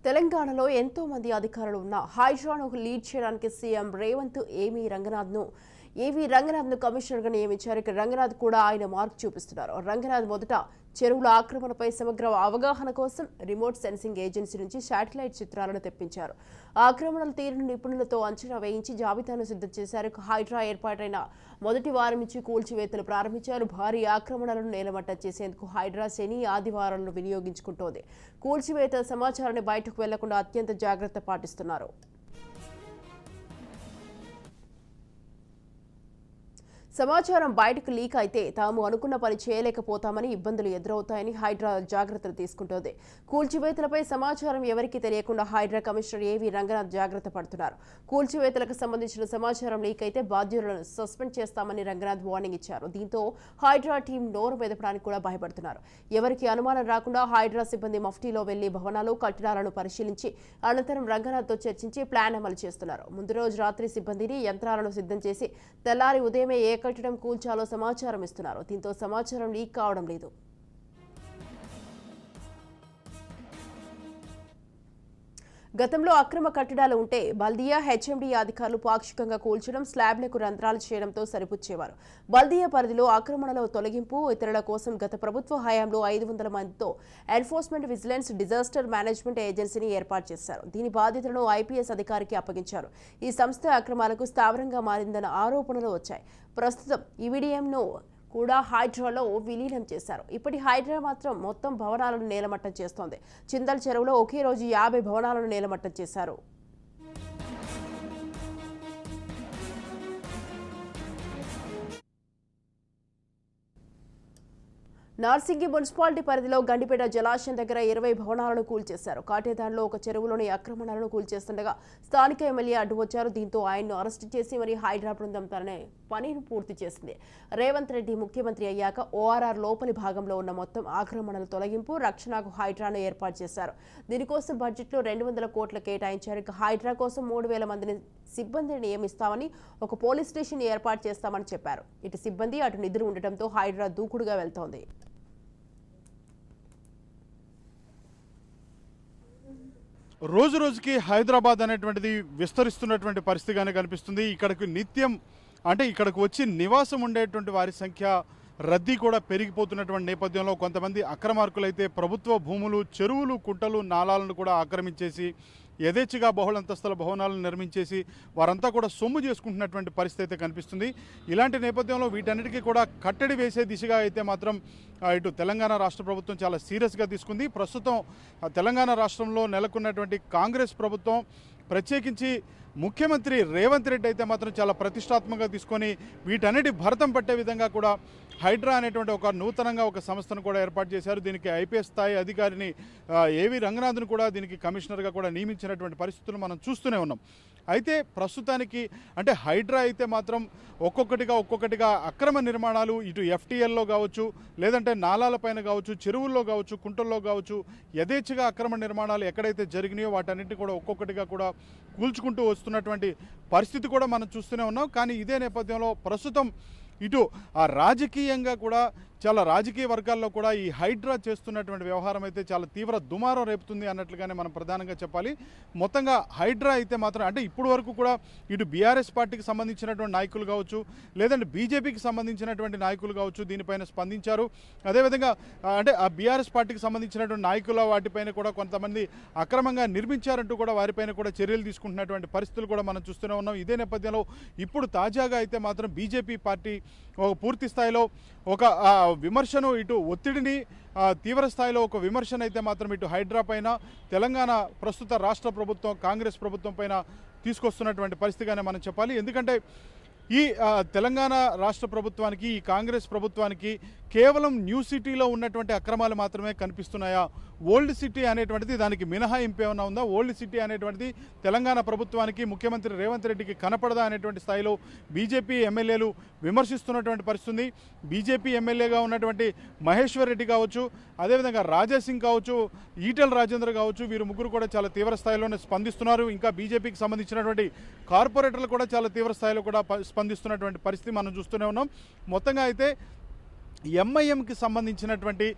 తెలంగాణలో ఎంతో మంది అధికారులు ఉన్న హైడ్రాను లీడ్ చేయడానికి సీఎం రేవంత్ ఏవీ రంగనాథ్ను కమిషనర్గా నియమించారు. ఇక రంగనాథ్ కూడా ఆయన మార్క్ చూపిస్తున్నారు. రంగనాథ్ మొదట చెరువుల ఆక్రమణపై సమగ్ర అవగాహన కోసం రిమోట్ సెన్సింగ్ ఏజెన్సీ నుంచి శాటిలైట్ చిత్రాలను తెప్పించారు. ఆక్రమణల తీరును నిపుణులతో అంచనా వేయించి జాబితాను సిద్ధం చేశారు. హైడ్రా ఏర్పాటైన మొదటి వారం నుంచి కూల్చివేతలు ప్రారంభించారు. భారీ ఆక్రమణలను నేలమట్టం చేసేందుకు హైడ్రా శని ఆదివారాలను వినియోగించుకుంటోంది. కూల్చివేత సమాచారాన్ని బయటకు వెళ్లకుండా అత్యంత జాగ్రత్త పాటిస్తున్నారు. సమాచారం బయటకు లీక్ అయితే తాము అనుకున్న పని చేయలేకపోతామని ఇబ్బందులు ఎదురవుతాయని హైడ్రా జాగ్రత్తలు తీసుకుంటోంది. కూల్చివేతలపై సమాచారం ఎవరికీ తెలియకుండా హైడ్రా కమిషనర్ ఏవీ రంగనాథ్ జాగ్రత్త పడుతున్నారు. కూల్చివేతలకు సంబంధించిన సమాచారం లీక్ అయితే బాధ్యులను సస్పెండ్ చేస్తామని రంగనాథ్ వార్నింగ్ ఇచ్చారు. దీంతో హైడ్రా టీం నోరు మెదపడానికి కూడా భయపడుతున్నారు. ఎవరికి అనుమానం రాకుండా హైడ్రా సిబ్బంది మఫ్టీలో వెళ్లి భవనాలు కట్టడాలను పరిశీలించి అనంతరం రంగనాథ్తో చర్చించి ప్లాన్ అమలు చేస్తున్నారు. ముందు రోజు రాత్రి సిబ్బందిని యంత్రాలను సిద్ధం చేసి తెల్లారి ఉదయమే కట్టడం కూల్చాలో సమాచారం ఇస్తున్నారు. దీంతో సమాచారం లీక్ కావడం లేదు. గతంలో అక్రమ కట్టడాలు ఉంటే బల్దియా హెచ్ఎండీ అధికారులు పాక్షికంగా కూల్చడం, స్లాబ్లకు రంధ్రాలు చేయడంతో సరిపుచ్చేవారు. బల్దియా పరిధిలో ఆక్రమణల తొలగింపు ఇతరుల కోసం గత ప్రభుత్వ హయాంలో 500 మందితో ఎన్ఫోర్స్మెంట్ విజిలెన్స్ డిజాస్టర్ మేనేజ్మెంట్ ఏజెన్సీని ఏర్పాటు చేశారు. దీని బాధ్యతలను ఐపీఎస్ అధికారికి అప్పగించారు. ఈ సంస్థ అక్రమాలకు స్థావరంగా మారిందన్న ఆరోపణలు వచ్చాయి. ప్రస్తుతం ఈవీడీఎంను కూడా హైడ్రాలో విలీనం చేశారు. ఇప్పటి హైడ్రా మాత్రం మొత్తం భవనాలను నేలమట్టం చేస్తోంది. చింతల్ చెరువులో ఒకే రోజు 50 భవనాలను నేలమట్టం చేశారు. నార్సింగి మున్సిపాలిటీ పరిధిలో గండిపేట జలాశయం దగ్గర 20 భవనాలను కూల్చేశారు. కాటేదాన్లో ఒక చెరువులోని ఆక్రమణలను కూల్చేస్తుండగా స్థానిక ఎమ్మెల్యే అడ్డు వచ్చారు. దీంతో ఆయన్ను అరెస్టు చేసి మరి హైడ్రా బృందం తననే పనిని పూర్తి చేసింది. రేవంత్ రెడ్డి ముఖ్యమంత్రి అయ్యాక ఓఆర్ఆర్ లోపలి భాగంలో ఉన్న మొత్తం ఆక్రమణల తొలగింపు, రక్షణకు హైడ్రాను ఏర్పాటు చేశారు. దీనికోసం బడ్జెట్లో 200 కోట్లు కేటాయించారు. ఇక హైడ్రా కోసం 3000 మందిని సిబ్బందిని నియమిస్తామని, ఒక పోలీస్ స్టేషన్ ఏర్పాటు చేస్తామని చెప్పారు. ఇటు సిబ్బంది అటు నిధులు ఉండటంతో హైడ్రా దూకుడుగా వెళ్తోంది. రోజు రోజుకి హైదరాబాద్ అనేటువంటిది విస్తరిస్తున్నటువంటి పరిస్థితిగానే కనిపిస్తుంది. ఇక్కడికి నిత్యం ఇక్కడికి వచ్చి నివాసం ఉండేటువంటి వారి సంఖ్య, రద్దీ కూడా పెరిగిపోతున్నటువంటి నేపథ్యంలో కొంతమంది అక్రమార్కులైతే ప్రభుత్వ భూములు, చెరువులు, కుంటలు, నాలాలను కూడా ఆక్రమించేసి యథేచ్ఛగా బహుళంతస్తుల భవనాలను నిర్మించేసి వారంతా కూడా సొమ్ము చేసుకుంటున్నటువంటి పరిస్థితి అయితే కనిపిస్తుంది. ఇలాంటి నేపథ్యంలో వీటన్నిటికీ కూడా కట్టడి వేసే దిశగా అయితే మాత్రం ఇటు తెలంగాణ రాష్ట్ర ప్రభుత్వం చాలా సీరియస్గా తీసుకుంది. ప్రస్తుతం తెలంగాణ రాష్ట్రంలో నెలకొన్నటువంటి కాంగ్రెస్ ప్రభుత్వం, ప్రత్యేకించి ముఖ్యమంత్రి రేవంత్ రెడ్డి అయితే మాత్రం చాలా ప్రతిష్టాత్మకంగా తీసుకొని వీటన్నిటి భరతం పట్టే విధంగా కూడా హైడ్రా అనేటువంటి ఒక నూతనంగా ఒక సంస్థను కూడా ఏర్పాటు చేశారు. దీనికి ఐపీఎస్ స్థాయి అధికారిని ఏవీ రంగనాథ్ను కూడా దీనికి కమిషనర్గా కూడా నియమించినటువంటి పరిస్థితులు మనం చూస్తూనే ఉన్నాం. అయితే ప్రస్తుతానికి హైడ్రా అయితే మాత్రం ఒక్కొక్కటిగా అక్రమ నిర్మాణాలు ఇటు ఎఫ్టీఎల్లో కావచ్చు, లేదంటే నాలాలపైన కావచ్చు, చెరువుల్లో కావచ్చు, కుంటల్లో కావచ్చు, యథేచ్ఛగా అక్రమ నిర్మాణాలు ఎక్కడైతే జరిగినాయో వాటన్నిటిని కూడా ఒక్కొక్కటిగా కూడా కూల్చుకుంటూ వస్తున్నటువంటి పరిస్థితి కూడా మనం చూస్తూనే ఉన్నాం. కానీ ఇదే నేపథ్యంలో ప్రస్తుతం ఇటు రాజకీయంగా కూడా చాలా రాజకీయ వర్గాల్లో కూడా ఈ హైడ్రా చేస్తున్నటువంటి వ్యవహారం అయితే చాలా తీవ్ర దుమారం రేపుతుంది అన్నట్లుగానే మనం ప్రధానంగా చెప్పాలి. మొత్తంగా హైడ్రా అయితే మాత్రం ఇప్పుడు వరకు కూడా ఇటు బీఆర్ఎస్ పార్టీకి సంబంధించినటువంటి నాయకులు కావచ్చు, లేదంటే బీజేపీకి సంబంధించినటువంటి నాయకులు కావచ్చు దీనిపైన స్పందించారు. అదేవిధంగా ఆ బీఆర్ఎస్ పార్టీకి సంబంధించినటువంటి నాయకుల వాటిపైన కూడా కొంతమంది అక్రమంగా నిర్మించారంటూ కూడా వారిపైన కూడా చర్యలు తీసుకుంటున్నటువంటి పరిస్థితులు కూడా మనం చూస్తూనే ఉన్నాం. ఇదే నేపథ్యంలో ఇప్పుడు తాజాగా అయితే మాత్రం బీజేపీ పార్టీ ఒక పూర్తి స్థాయిలో ఒక విమర్శను, ఇటు ఒత్తిడిని తీవ్ర స్థాయిలో ఒక విమర్శన అయితే మాత్రం ఇటు హైడ్రా పైన తెలంగాణ ప్రస్తుత రాష్ట్ర ప్రభుత్వం, కాంగ్రెస్ ప్రభుత్వం పైన తీసుకొస్తున్నటువంటి పరిస్థితిగానే మనం చెప్పాలి. ఎందుకంటే ఈ తెలంగాణ రాష్ట్ర ప్రభుత్వానికి, ఈ కాంగ్రెస్ ప్రభుత్వానికి కేవలం న్యూ సిటీలో ఉన్నటువంటి అక్రమాలు మాత్రమే కనిపిస్తున్నాయా? ఓల్డ్ సిటీ అనేటువంటిది దానికి మినహాయింపు ఏమైనా ఉందా? ఓల్డ్ సిటీ అనేటువంటిది తెలంగాణ ప్రభుత్వానికి, ముఖ్యమంత్రి రేవంత్ రెడ్డికి కనపడదా అనేటువంటి స్థాయిలో బీజేపీ ఎమ్మెల్యేలు విమర్శిస్తున్నటువంటి పరిస్థితి. బీజేపీ ఎమ్మెల్యేగా ఉన్నటువంటి మహేశ్వర్ రెడ్డి కావచ్చు, అదేవిధంగా రాజాసింగ్ కావచ్చు, ఈటెల రాజేందర్ కావచ్చు, వీరు ముగ్గురు కూడా చాలా తీవ్ర స్థాయిలోనే స్పందిస్తున్నారు. ఇంకా బీజేపీకి సంబంధించినటువంటి కార్పొరేటర్లు కూడా చాలా తీవ్ర స్థాయిలో కూడా స్పందిస్తున్నటువంటి పరిస్థితి మనం చూస్తూనే ఉన్నాం. మొత్తంగా అయితే ఎంఐఎంకి సంబంధించినటువంటి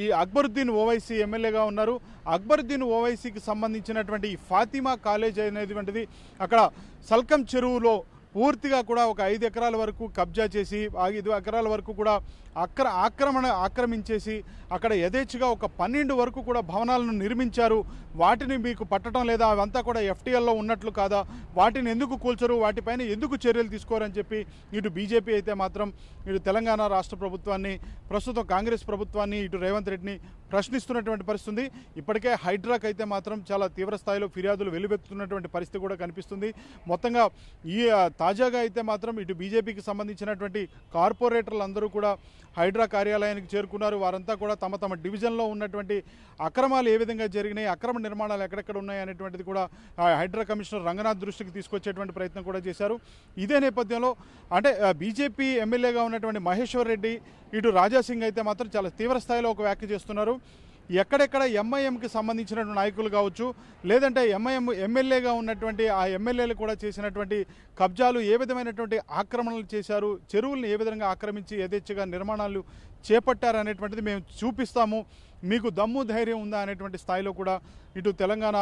ఈ అక్బరుద్దీన్ ఓవైసీ ఎమ్మెల్యేగా ఉన్నారు. అక్బరుద్దీన్ ఓవైసీకి సంబంధించినటువంటి ఈ ఫాతిమా కాలేజ్ అనేటువంటిది అక్కడ సల్కం చెరువులో పూర్తిగా కూడా ఒక 5 ఎకరాల వరకు కబ్జా చేసి 5 ఎకరాల వరకు కూడా ఆక్రమించేసి అక్కడ యథేచ్ఛగా ఒక 12 వరకు కూడా భవనాలను నిర్మించారు. వాటిని మీకు పట్టడం లేదా, అవంతా కూడా ఎఫ్టీఎల్లో ఉన్నట్లు కాదా, వాటిని ఎందుకు కూల్చరు, వాటిపైన ఎందుకు చర్యలు తీసుకోరని చెప్పి ఇటు బీజేపీ అయితే మాత్రం ఇటు తెలంగాణ రాష్ట్ర ప్రభుత్వాన్ని, ప్రస్తుతం కాంగ్రెస్ ప్రభుత్వాన్ని, ఇటు రేవంత్ రెడ్డిని ప్రశ్నిస్తున్నటువంటి పరిస్థితి. ఇప్పటికే హైడ్రాక్ అయితే మాత్రం చాలా తీవ్ర స్థాయిలో ఫిర్యాదులు వెలువెత్తుతున్నటువంటి పరిస్థితి కూడా కనిపిస్తుంది. మొత్తంగా ఈ తాజాగా అయితే మాత్రం ఇటు బీజేపీకి సంబంధించినటువంటి కార్పొరేటర్లు అందరూ కూడా హైడ్రా కార్యాలయానికి చేరుకున్నారు. వారంతా కూడా తమ తమ డివిజన్లో ఉన్నటువంటి అక్రమాలు ఏ విధంగా జరిగినాయి, అక్రమ నిర్మాణాలు ఎక్కడెక్కడ ఉన్నాయి అనేటువంటిది కూడా హైడ్రా కమిషనర్ రంగనాథ్ దృష్టికి తీసుకొచ్చేటువంటి ప్రయత్నం కూడా చేశారు. ఇదే నేపథ్యంలో అంటే బీజేపీ ఎమ్మెల్యేగా ఉన్నటువంటి మహేశ్వర్ రెడ్డి, ఇటు రాజాసింగ్ అయితే మాత్రం చాలా తీవ్ర స్థాయిలో ఒక వ్యాఖ్య చేస్తున్నారు. ఎక్కడెక్కడ ఎంఐఎంకి సంబంధించినటువంటి నాయకులు కావచ్చు, లేదంటే ఎంఐఎం ఎమ్మెల్యేగా ఉన్నటువంటి ఆ ఎమ్మెల్యేలు కూడా చేసినటువంటి కబ్జాలు, ఏ విధమైనటువంటి ఆక్రమణలు చేశారు, చెరువులను ఏ విధంగా ఆక్రమించి యథేచ్ఛగా నిర్మాణాలు చేపట్టారు అనేటువంటిది మేము చూపిస్తాము, మీకు దమ్ము ధైర్యం ఉందా అనేటువంటి స్థాయిలో కూడా ఇటు తెలంగాణ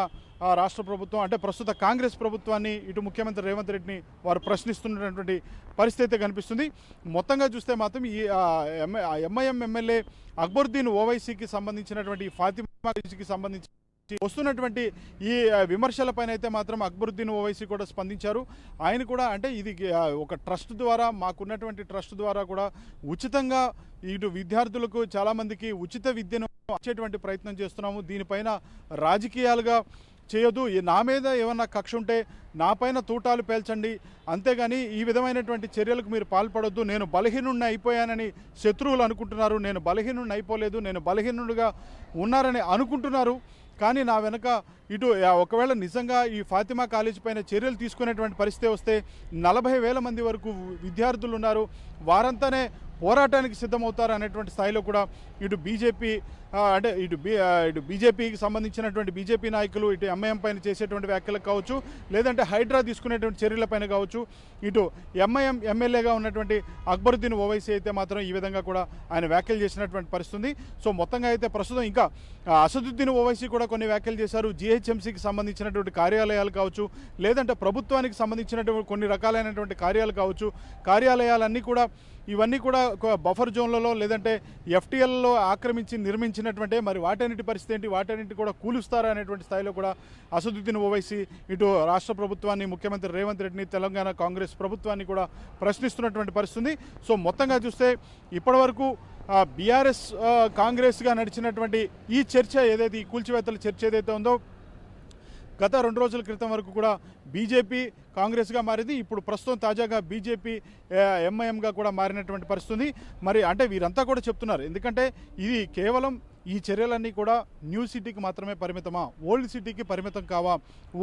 రాష్ట్ర ప్రభుత్వం అంటే ప్రస్తుత కాంగ్రెస్ ప్రభుత్వాన్ని, ఇటు ముఖ్యమంత్రి రేవంత్ రెడ్డిని వారు ప్రశ్నిస్తున్నటువంటి పరిస్థితి కనిపిస్తుంది. మొత్తంగా చూస్తే మాత్రం ఈ ఎంఐఎం ఎమ్మెల్యే అక్బరుద్దీన్ ఓవైసీకి సంబంధించినటువంటి ఫాతిమా కాలేజీకి సంబంధించి వస్తున్నటువంటి ఈ విమర్శలపైన అయితే మాత్రం అక్బరుద్దీన్ ఓవైసీ కూడా స్పందించారు. ఆయన కూడా అంటే ఇది ఒక ట్రస్ట్ ద్వారా, మాకున్నటువంటి ట్రస్ట్ ద్వారా కూడా ఉచితంగా ఇటు విద్యార్థులకు చాలామందికి ఉచిత విద్యను ఇచ్చేటువంటి ప్రయత్నం చేస్తున్నాము. దీనిపైన రాజకీయాలుగా చేయొద్దు, నా మీద ఏమన్నా కక్ష ఉంటే నా పైన తూటాలు పేల్చండి, అంతేగాని ఈ విధమైనటువంటి చర్యలకు మీరు పాల్పడొద్దు. నేను బలహీనుడిని అయిపోయానని శత్రువులు అనుకుంటున్నారు. నేను బలహీనుడిని అయిపోలేదు, నేను బలహీనుడిగా ఉన్నారని అనుకుంటున్నారు. కానీ నా వెనక ఇటు ఒకవేళ నిజంగా ఈ ఫాతిమా కాలేజీ పైన చర్యలు తీసుకునేటువంటి పరిస్థితి వస్తే 40,000 మంది వరకు విద్యార్థులు ఉన్నారు, వారంతానే పోరాటానికి సిద్ధమవుతారు అనేటువంటి స్థాయిలో కూడా ఇటు బీజేపీ అంటే ఇటు బీజేపీకి సంబంధించినటువంటి బీజేపీ నాయకులు ఇటు ఎంఐఎం పైన చేసేటువంటి వ్యాఖ్యలకు కావచ్చు, లేదంటే హైడ్రా తీసుకునేటువంటి చర్యలపైన కావచ్చు, ఇటు ఎంఐఎం ఎమ్మెల్యేగా ఉన్నటువంటి అక్బరుద్దీన్ ఓవైసీ అయితే మాత్రం ఈ విధంగా కూడా ఆయన వ్యాఖ్యలు చేసినటువంటి పరిస్థితి. సో మొత్తంగా అయితే ప్రస్తుతం ఇంకా అసదుద్దీన్ ఓవైసీ కూడా కొన్ని వ్యాఖ్యలు చేశారు. జిహెచ్ఎంసీకి సంబంధించినటువంటి కార్యాలయాలు కావచ్చు, లేదంటే ప్రభుత్వానికి సంబంధించినటువంటి కొన్ని రకాలైనటువంటి కార్యాలయాలన్నీ కూడా ఇవన్నీ కూడా బఫర్ జోన్లలో లేదంటే ఎఫ్టీఎల్లో ఆక్రమించి నిర్మించినటువంటి మరి వాటన్నిటి పరిస్థితి ఏంటి, వాటన్నిటి కూడా కూలుస్తారా అనేటువంటి స్థాయిలో కూడా అసదుద్దీన్ ఓవైసీ ఇటు రాష్ట్ర ప్రభుత్వాన్ని, ముఖ్యమంత్రి రేవంత్ రెడ్డిని, తెలంగాణ కాంగ్రెస్ ప్రభుత్వాన్ని కూడా ప్రశ్నిస్తున్నటువంటి పరిస్థితి. సో మొత్తంగా చూస్తే ఇప్పటివరకు బీఆర్ఎస్ కాంగ్రెస్గా నడిచినటువంటి ఈ చర్చ ఏదైతే, ఈ కూల్చివేతల చర్చ ఏదైతే ఉందో గత 2 రోజుల క్రితం వరకు కూడా బీజేపీ కాంగ్రెస్గా మారింది. ఇప్పుడు ప్రస్తుతం తాజాగా బీజేపీ ఎంఐఎంగా కూడా మారినటువంటి పరిస్థితి. మరి అంటే వీరంతా కూడా చెప్తున్నారు, ఎందుకంటే ఇది కేవలం ఈ చర్యలన్నీ కూడా న్యూ సిటీకి మాత్రమే పరిమితమా, ఓల్డ్ సిటీకి పరిమితం కావా,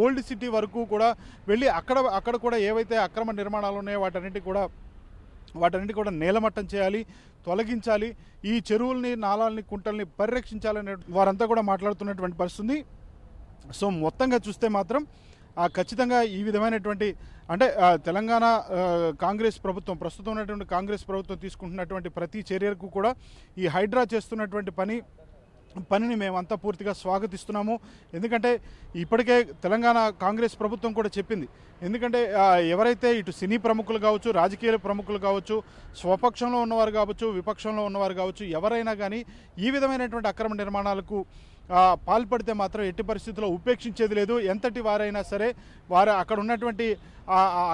ఓల్డ్ సిటీ వరకు కూడా వెళ్ళి అక్కడ కూడా ఏవైతే అక్రమ నిర్మాణాలు ఉన్నాయో వాటన్నిటి కూడా నేలమట్టం చేయాలి, తొలగించాలి, ఈ చెరువుల్ని, నాలాల్ని, కుంటల్ని పరిరక్షించాలనే వారంతా కూడా మాట్లాడుతున్నటువంటి పరిస్థితి. సో మొత్తంగా చూస్తే మాత్రం ఖచ్చితంగా ఈ విధమైనటువంటి అంటే తెలంగాణ కాంగ్రెస్ ప్రభుత్వం, ప్రస్తుతం ఉన్నటువంటి కాంగ్రెస్ ప్రభుత్వం తీసుకుంటున్నటువంటి ప్రతి చర్యకు కూడా ఈ హైడ్రా చేస్తున్నటువంటి పనిని మేమంతా పూర్తిగా స్వాగతిస్తున్నాము. ఎందుకంటే ఇప్పటికే తెలంగాణ కాంగ్రెస్ ప్రభుత్వం కూడా చెప్పింది, ఎందుకంటే ఎవరైతే ఇటు సినీ ప్రముఖులు కావచ్చు, రాజకీయ ప్రముఖులు కావచ్చు, స్వపక్షంలో ఉన్నవారు కావచ్చు, విపక్షంలో ఉన్నవారు కావచ్చు, ఎవరైనా కానీ ఈ విధమైనటువంటి అక్రమ నిర్మాణాలకు పాల్పడితే మాత్రం ఎట్టి పరిస్థితుల్లో ఉపేక్షించేది లేదు. ఎంతటి వారైనా సరే వారు అక్కడ ఉన్నటువంటి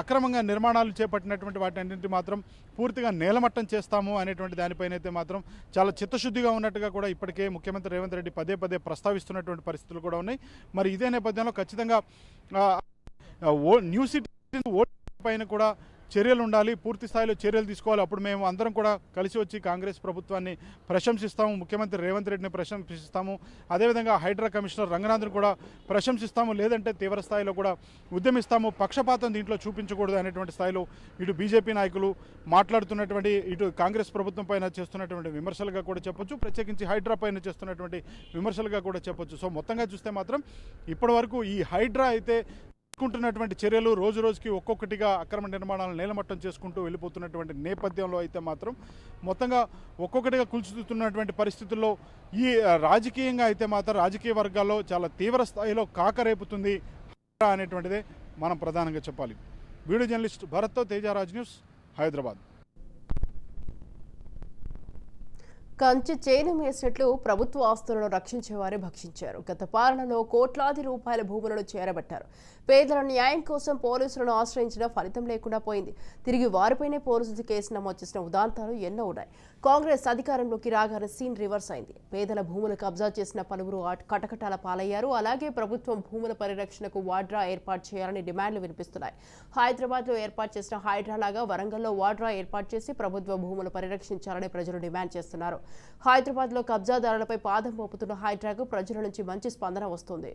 అక్రమంగా నిర్మాణాలు చేపట్టినటువంటి వాటన్నింటి మాత్రం పూర్తిగా నేలమట్టం చేస్తాము అనేటువంటి దానిపైన అయితే మాత్రం చాలా చిత్తశుద్ధిగా ఉన్నట్టుగా కూడా ఇప్పటికే ముఖ్యమంత్రి రేవంత్ రెడ్డి పదే ప్రస్తావిస్తున్నటువంటి పరిస్థితులు కూడా ఉన్నాయి. మరి ఇదే నేపథ్యంలో ఖచ్చితంగా న్యూ సిటీ పైన కూడా చర్యలు ఉండాలి, పూర్తి స్థాయిలో చర్యలు తీసుకోవాలి. అప్పుడు మేము అందరం కూడా కలిసి వచ్చి కాంగ్రెస్ ప్రభుత్వాన్ని ప్రశంసిస్తాము, ముఖ్యమంత్రి రేవంత్ రెడ్డిని ప్రశంసిస్తాము, అదేవిధంగా హైడ్రా కమిషనర్ రంగనాథ్ని కూడా ప్రశంసిస్తాము, లేదంటే తీవ్ర స్థాయిలో కూడా ఉద్యమిస్తాము. పక్షపాతం దీంట్లో చూపించకూడదు అనేటువంటి స్థాయిలో ఇటు బీజేపీ నాయకులు మాట్లాడుతున్నటువంటి, ఇటు కాంగ్రెస్ ప్రభుత్వం పైన చేస్తున్నటువంటి విమర్శలుగా కూడా చెప్పొచ్చు, ప్రత్యేకించి హైడ్రా పైన చేస్తున్నటువంటి విమర్శలుగా కూడా చెప్పొచ్చు. సో మొత్తంగా చూస్తే మాత్రం ఇప్పటి వరకు ఈ హైడ్రా అయితే తీసుకుంటున్నటువంటి చర్యలు రోజు రోజుకి ఒక్కొక్కటిగా అక్రమ నిర్మాణాలను నేలమట్టం చేసుకుంటూ వెళ్ళిపోతున్నటువంటి నేపథ్యంలో అయితే మాత్రం మొత్తంగా ఒక్కొక్కటిగా కూల్చుతున్నటువంటి పరిస్థితుల్లో ఈ రాజకీయంగా అయితే మాత్రం రాజకీయ వర్గాల్లో చాలా తీవ్ర స్థాయిలో కాకరేపుతుంది అనేటువంటిదే మనం ప్రధానంగా చెప్పాలి. వీడియో జర్నలిస్ట్ భరత్తో తేజరాజ్ న్యూస్, హైదరాబాద్. కంచి చేను మేసినట్లు ప్రభుత్వ ఆస్తులను రక్షించేవారే భక్షించారు. గత పాలనలో కోట్లాది రూపాయల భూములను చేరబట్టారు. పేదల న్యాయం కోసం పోలీసులను ఆశ్రయించిన ఫలితం లేకుండా పోయింది. తిరిగి వారిపైనే పోలీసులు కేసు నమోదు చేసిన ఉదాంతాలు ఎన్నో ఉన్నాయి. కాంగ్రెస్ అధికారంలోకి రాగానే సీన్ రివర్స్ అయింది. పేదల భూములు కబ్జా చేసిన పలువురు కటకటాల పాలయ్యారు. అలాగే ప్రభుత్వం భూముల పరిరక్షణకు వాడ్రా ఏర్పాటు చేయాలని డిమాండ్లు వినిపిస్తున్నాయి. హైదరాబాద్లో ఏర్పాటు చేసిన హైడ్రా లాగా వరంగల్లో వాడ్రా ఏర్పాటు చేసి ప్రభుత్వ భూములు పరిరక్షించాలని ప్రజలు డిమాండ్ చేస్తున్నారు. హైదరాబాద్లో కబ్జాదారులపై పాదం మోపుతున్న హైడ్రాకు ప్రజల నుంచి మంచి స్పందన వస్తుంది.